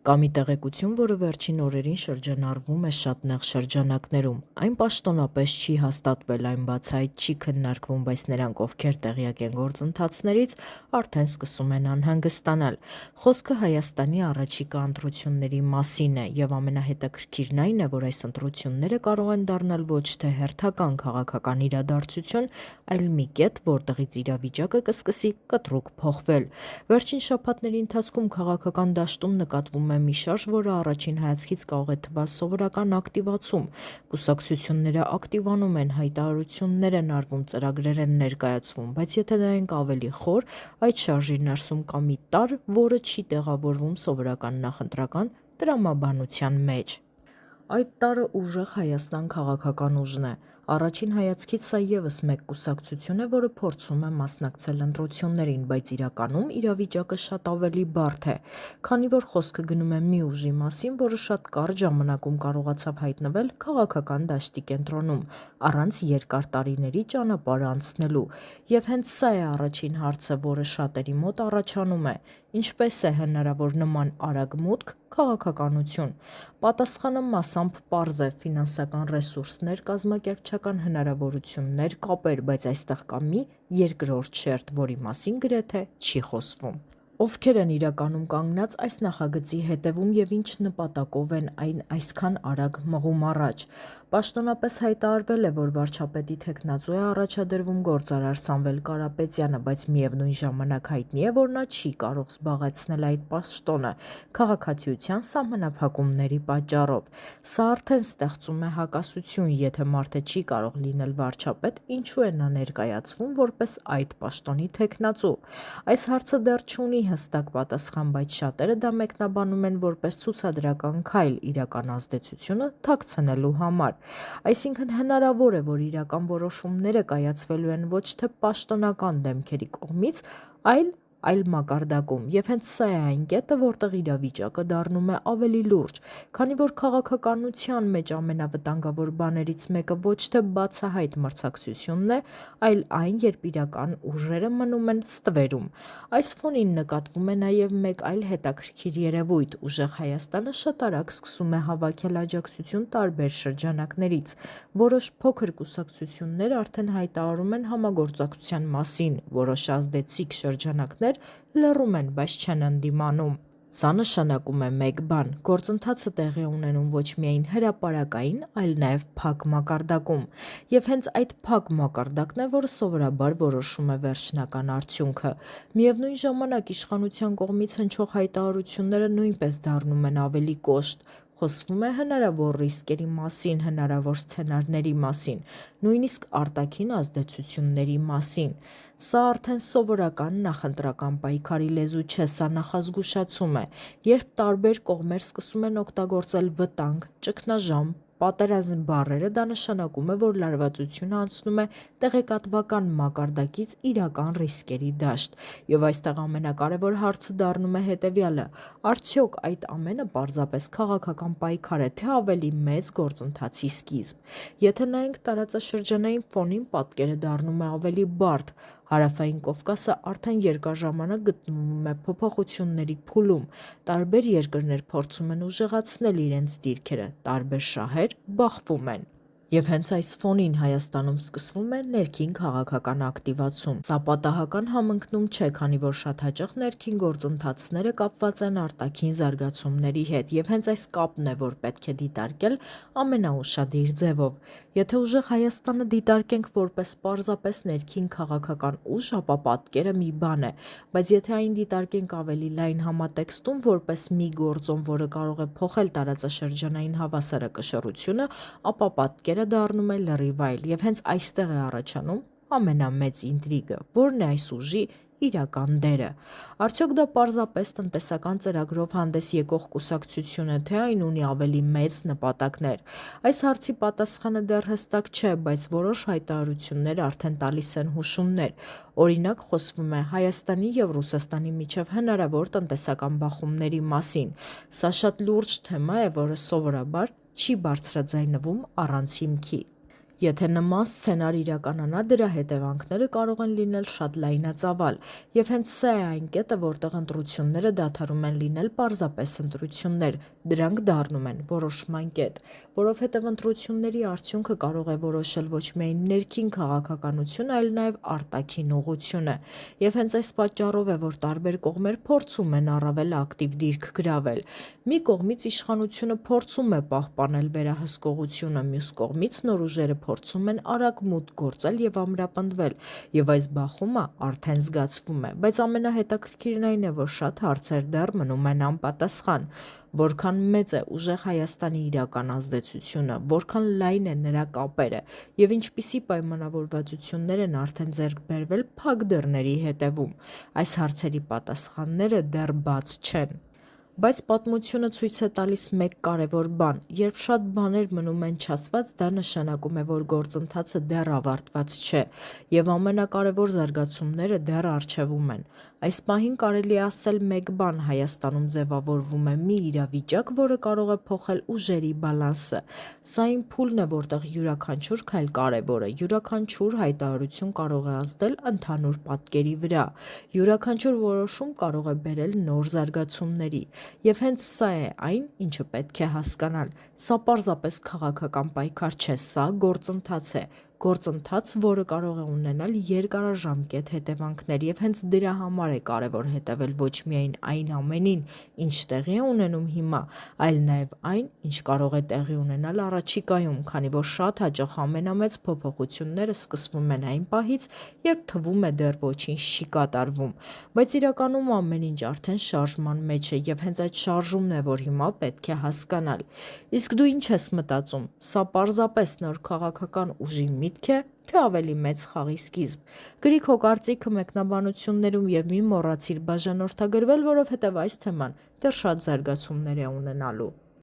Կա մի տեղեկություն, որը վերջին օրերին շրջանառվում է շատ նեղ շրջանակներում: Այն պաշտոնապես չի հաստատվել, այն բացահայտ չի քննարկվում, բայց նրանք, ովքեր տեղյակ են գործընթացներից, արդեն սկսում են անհանգստանալ: Խոսքը Հայաստանի առաջիկա ընտրությունների մասին է, և ամենահետաքրքիրն այն է, որ այս ընտրությունները կարող են դառնալ ոչ թե հերթական քաղաքական իրադարձություն, այլ մի կետ, որտեղից իրավիճակը կսկսի կտրուկ փոխվել: Վերջին շաբաթների ընթացքում քաղաքական դաշտում նկատվում է մի շարժ, որը առաջին հայացքից կարող է թվալ սովորական ակտիվացում: Կուսակցությունները ակտիվանում են, հայտարարություններ են արվում, ծրագրեր են ներկայացվում: Բայց եթե նայենք ավելի խոր, այդ շարժի ներսում կա մի տարր, որը չի տեղավորվում սովորական նախընտրական տրամաբանության մեջ: Այդ տարրը ուժեղ Հայաստան քաղաքական ուժն է: Առաջին հայացքից սա ևս մեկ կուսակցություն է, որը փորձում է մասնակցել ընտրություններին, բայց իրականում իրավիճակը շատ ավելի բարդ է, քանի որ խոսքը գնում է մի ուժի մասին, որը շատ կարճ ժամանակում կարողացավ հայտնվել քաղաքական դաշտի կենտրոնում, առանց երկար տարիների ճանապարհ անցնելու: Եվ հենց սա է առաջին հարցը, որը շատերի մոտ առաջանում է՝ ինչպե՞ս է հնարավոր նման արագ մուտք քաղաքականություն: Պատասխանը մասամբ պարզ է՝ ֆինանսական ռեսուրսներ, կազմակերպչական հնարավորություններ, կապեր: Բայց այստեղ կա մի երկրորդ շերտ, որի մասին գրեթե չի խոսվում: Ովքեր են իրականում կանգնած այս նախագծի հետևում և ինչ նպատակով են այն այսքան արագ մղում առաջ: Պաշտոնապես հայտարարվել է, որ վարչապետի թեկնածու է առաջադրվում գործարար Սամվել Կարապետյանը, բայց միևնույն ժամանակ հայտնի է, որ նա չի կարող զբաղեցնել այդ պաշտոնը քաղաքացիության սահմանափակումների պատճառով: Սա արդեն ստեղծում է հակասություն: Եթե մարդը չի կարող լինել վարչապետ, ինչու է նա ներկայացվում որպես այդ պաշտոնի թեկնածու: Այս հարցը դեռ չունի հստակ պատասխան, բայց շատերը դա մեկնաբանում են որպես ցուցադրական քայլ իրական ազդեցությունը թաքցնելու համար: Այսինքն հնարավոր է, որ իրական որոշումները կայացվելու են ոչ թե պաշտոնական դեմքերի կողմից, այլ մակարդակում: Եվ հենց սա է այն կետը, որտեղ իրավիճակը դառնում է ավելի լուրջ: Քանի որ քաղաքականության մեջ ամենավտանգավոր բաներից մեկը ոչ թե բացահայտ մրցակցությունն է, այլ այն, երբ իրական ուժերը մնում են ստվերում: Այս ֆոնին նկատվում է նաև մեկ այլ հետաքրքիր երևույթ՝ ուժեղ Հայաստանը շատ արագ սկսում է հավաքել աջակցություն տարբեր շրջանակներից: Որոշ փոքր կուսակցություններ արդեն հայտարարում են համագործակցության մասին, որոշ ազդեցիկ շրջանակներ լռում են, բայց չեն ընդդիմանում: Սա նշանակում է մեկ բան՝ գործընթացը տեղի է ունենում ոչ միայն հրապարակային, այլ նաև փակ մակարդակում: Եվ հենց այդ փակ մակարդակն է, որը սովորաբար որոշում է վերջնական արդյունքը: Միևնույն ժամանակ իշխանության կողմից հնչող հայտարարությունները նույնպես դառնում են ավելի կոշտ: Խոսվում է հնարավոր ռիսկերի մասին, հնարավոր սցենարների մասին, նույնիսկ արտաքին ազդեցությունների մասին: Սա արդեն սովորական նախընտրական պայքարի լեզու չէ, սա նախազգուշացում է: Երբ տարբեր կողմեր սկսում են օգտագործել վտանգ, ճգնաժամ, պատերազմ բառերը, դա նշանակում է, որ լարվածությունը անցնում է տեղեկատվական մակարդակից իրական ռիսկերի դաշտ: Եվ այստեղ ամենակարևոր հարցը դառնում է հետևյալը՝ արդյոք այդ ամենը պարզապես քաղաքական պայքար է, թե ավելի մեծ գործընթացի սկիզբ: Եթե նայենք տարածաշրջանային ֆոնին, պատկերը դառնում է ավելի բարդ: Հարավային Կովկասը արդեն երկար ժամանակ գտնվում է փոփոխությունների փուլում: Տարբեր երկրներ փորձում են ուժեղացնել իրենց դիրքերը, տարբեր շահեր բախվում են: Եվ հենց այս ֆոնին Հայաստանում սկսվում է ներքին քաղաքական ակտիվացում: Սա պատահական համընկնում չէ, քանի որ շատ հաճախ ներքին գործընթացները կապված են արտաքին զարգացումների հետ, և հենց այս կապն է, որ պետք է դիտարկել ամենաուշադիր ձևով: Եթե ուժեղ Հայաստանը դիտարկենք որպես պարզապես ներքին քաղաքական ուժ, ապա պատկերը մի բան է, բայց եթե այն դիտարկենք ավելի լայն համատեքստում՝ որպես մի գործոն, որը կարող է փոխել տարածաշրջանային հավասարակշռությունը, ապա պատկերը դառնում է լրիվ այլ: Եվ հենց այստեղ է առաջանում ամենամեծ ինտրիգը՝ ո՞րն է այս ուժի իրական դերը: Արդյոք դա պարզապես տնտեսական ծրագրով հանդես եկող կուսակցություն է, թե այն ունի ավելի մեծ նպատակներ: Այս հարցի պատասխանը դեռ հստակ չէ, բայց որոշ հայտարարություններ արդեն տալիս են հուշումներ: Օրինակ, խոսվում է Հայաստանի և Ռուսաստանի միջև հնարավոր տնտեսական բախումների մասին: Սա շատ լուրջ թեմա է, որը սովորաբար չի բարձրաձայնվում առանց հիմքի: Եթե նման սցենար իրականանա, դրա հետևանքները կարող են լինել շատ լայնածավալ, եւ հենց սա է այն կետը, որտեղ ընտրությունները դադարում են լինել պարզապես ընտրություններ, դրանք դառնում են որոշման կետ, որովհետև ընտրությունների արդյունքը կարող է որոշել ոչ միայն ներքին քաղաքականությունը, այլ նաեւ արտաքին ուղղությունը, եւ հենց այս պատճառով է, որ տարբեր կողմեր փորձում են առավել ակտիվ դիրք գրավել։ Մի կողմից իշխանությունը փորձում է պահպանել վերահսկողությունը, մյուս կողմից նոր ուժերը փորձում են արագ մուտք գործել եւ ամրապնդվել, եւ այս բախումը արդեն զգացվում է, բայց ամենահետաքրքիրն այն է, որ շատ հարցեր դեռ մնում են անպատասխան։ Որքան մեծ է ուժեղ Հայաստանի իրական ազդեցությունը, որքան լայն է նրա կապերը եւ ինչպիսի պայմանավորվածություններ են արդեն ձեռք բերվել փակ դռների հետևում։ Այս հարցերի պատասխանները դեռ բաց չեն։ Բայց պատմությունը ցույց է տալիս մեկ կարևոր բան. երբ շատ բաներ մնում են չասված, դա նշանակում է, որ գործընթացը դեռ ավարտված չէ, եւ ամենակարևոր զարգացումները դեռ առջևում են։ Այս պահին կարելի է ասել մեկ բան. Հայաստանում ձևավորվում է մի իրավիճակ, որը կարող է փոխել ուժերի բալանսը։ Սա այն փուլն է, որտեղ յուրաքանչյուր քայլ կարևոր է, յուրաքանչյուր հայտարարություն կարող է ազդել ընդհանուր պատկերի վրա, յուրաքանչյուր որոշում կարող է բերել նոր զարգացումների։ Եվ հենց սա է այն, ինչը պետք է հասկանալ։ Սա պարզապես քաղաքական պայքար չէ, սա գործընթաց է, գործընթաց, որը կարող է ունենալ երկարաժամկետ հետևանքներ, եւ հենց դրա համար է կարևոր հետևել ոչ միայն այն ամենին, ինչ տեղի է ունենում հիմա, այլ նաեւ այն, ինչ կարող է տեղի ունենալ առաջիկայում, քանի որ շատ հաճախ ամենամեծ փոփոխությունները սկսվում են այն պահից, երբ թվում է դեռ ոչինչ չի կատարվում, բայց իրականում ամեն ինչ արդեն շարժման մեջ է, եւ հենց այդ շարժումն է, որ հիմա պետք է հասկանալ։ Իսկ դու ինչ ես մտածում, սա պարզապես նոր քաղաքական ուժի միտք է, թե ավելի մեծ խաղի սկիզբ։ Գրի քո կարծիքը մեկնաբանություններում եւ մի մոռացիր բաժանորդագրվել, որովհետեւ այս թեման դեռ շատ զարգացումներ է ունենալու։